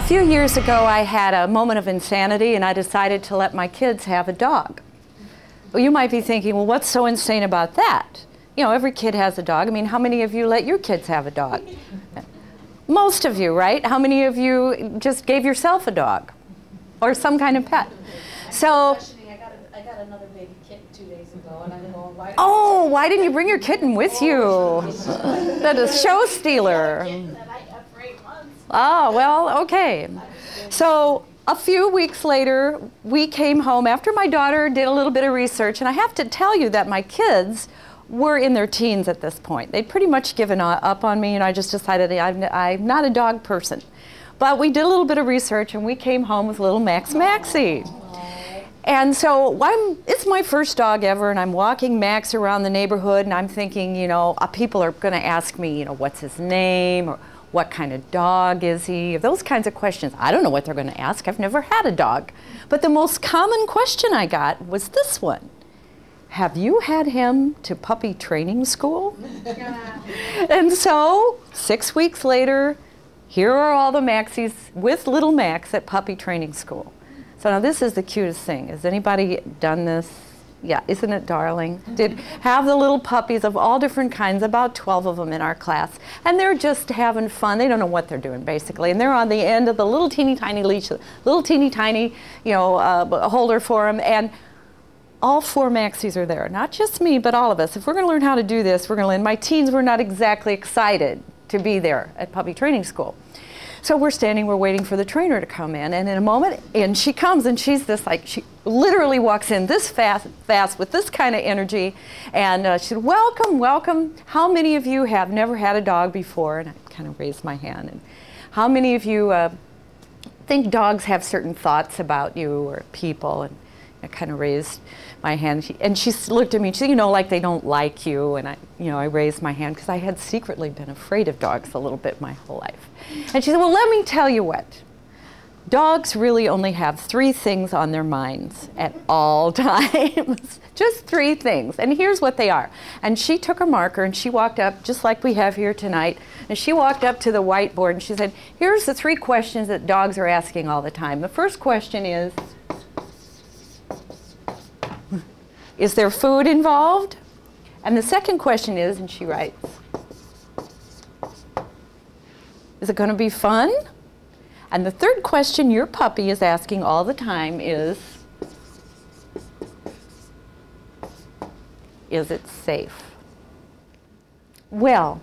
few years ago, I had a moment of insanity, and I decided to let my kids have a dog. Well, you might be thinking, well, what's so insane about that? You know, every kid has a dog. I mean, how many of you let your kids have a dog? Most of you, right? How many of you just gave yourself a dog or some kind of pet? So, I got another baby kitten 2 days ago, and I'm going, why didn't you bring your kitten with you? That is show stealer. Oh, well, okay. So a few weeks later, we came home after my daughter did a little bit of research, and I have to tell you that my kids were in their teens at this point. They'd pretty much given up on me, and I just decided I'm not a dog person. But we did a little bit of research, and we came home with little Maxey. And so it's my first dog ever, and I'm walking Max around the neighborhood, and I'm thinking, you know, people are going to ask me, you know, what's his name, or what kind of dog is he? Those kinds of questions. I don't know what they're going to ask. I've never had a dog. But the most common question I got was this one. Have you had him to puppy training school? And so 6 weeks later, here are all the Maxies with little Max at puppy training school. So now this is the cutest thing. Has anybody done this? Yeah, isn't it darling? Have the little puppies of all different kinds, about 12 of them in our class, and they're just having fun. They don't know what they're doing, basically, and they're on the end of the little teeny tiny leash, little teeny tiny, you know, holder for them, and all 4 Maxies are there. Not just me, but all of us. If we're going to learn how to do this, we're going to learn. My teens were not exactly excited to be there at puppy training school. So we're waiting for the trainer to come in, and in a moment, and she comes, and she's this, like, she literally walks in this fast with this kind of energy, and she said, welcome, welcome. How many of you have never had a dog before? And I kind of raised my hand. And how many of you think dogs have certain thoughts about you or people? And I kind of raised my hand, and she looked at me, she said, you know, like they don't like you, and I raised my hand because I had secretly been afraid of dogs a little bit my whole life. And she said, well, let me tell you what. Dogs really only have 3 things on their minds at all times. Just 3 things, and here's what they are. And she took a marker, and she walked up, just like we have here tonight, and she walked up to the whiteboard, and she said, here's the 3 questions that dogs are asking all the time. The first question is there food involved? And the second question is, and she writes, is it going to be fun? And the third question your puppy is asking all the time is it safe? Well,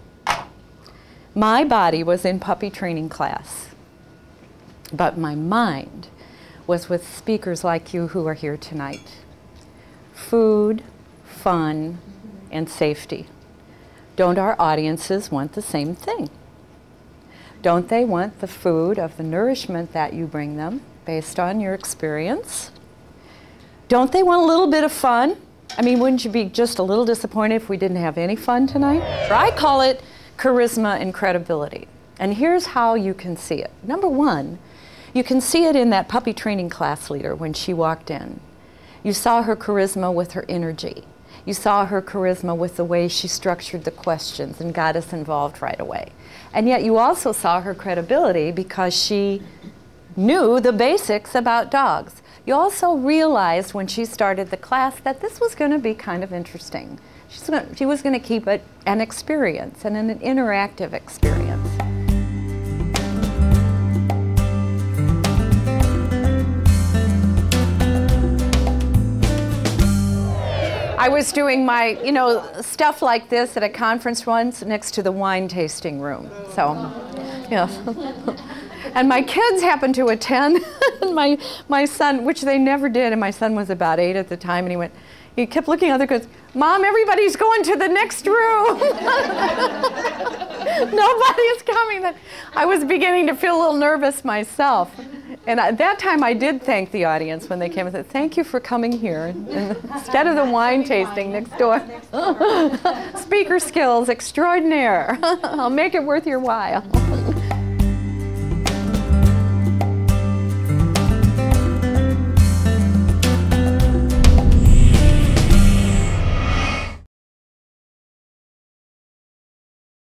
my body was in puppy training class, but my mind was with speakers like you who are here tonight. Food, fun, and safety. Don't our audiences want the same thing? Don't they want the food of the nourishment that you bring them based on your experience? Don't they want a little bit of fun? I mean, wouldn't you be just a little disappointed if we didn't have any fun tonight? I call it charisma and credibility. And here's how you can see it. Number one, you can see it in that puppy training class leader when she walked in. You saw her charisma with her energy. You saw her charisma with the way she structured the questions and got us involved right away. And yet you also saw her credibility because she knew the basics about dogs. You also realized when she started the class that this was going to be kind of interesting. She was going to keep it an experience and an interactive experience. I was doing my, you know, stuff like this at a conference once next to the wine tasting room. So, yeah. And my kids happened to attend. my son, which they never did, and my son was about 8 at the time, and he kept looking at the kids, Mom, everybody's going to the next room. Nobody's coming. I was beginning to feel a little nervous myself. And at that time, I did thank the audience when they came and said, thank you for coming here instead of the wine tasting next door. Speaker skills extraordinaire. I'll make it worth your while.